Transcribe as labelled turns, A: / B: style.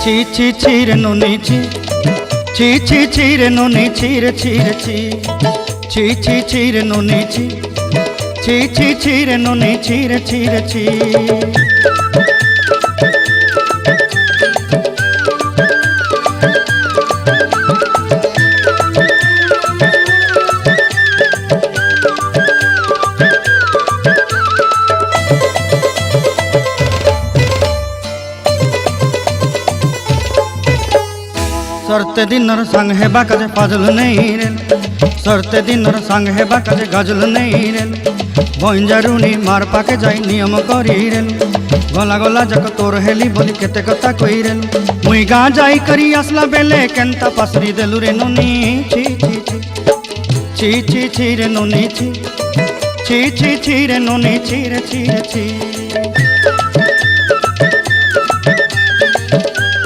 A: ছি ছি ছি রে নুনি ছি ছি ছি ছি রে নুনি ছি রে ছি রে ছি ছি ছি ছি রে নুনি ছি ছি ছি ছি রে নুনি ছি রে ছি রে ছি। सरते दिनर संग हेबा काजे फाजल नहीं रेल सरते दिनर संग हेबा काजे गजल नहीं रेल बंजारुनी मार पाके जाई नियम करी रेल गला गला जक तोर हेली बोली केते कथा कई रेल मुई गा जाई करी असला बेले केंता पासरी देलु रे नुनी छी छी छी छी छी छी रे नुनी छी छी छी छी रे नुनी छी रे छी रे छी।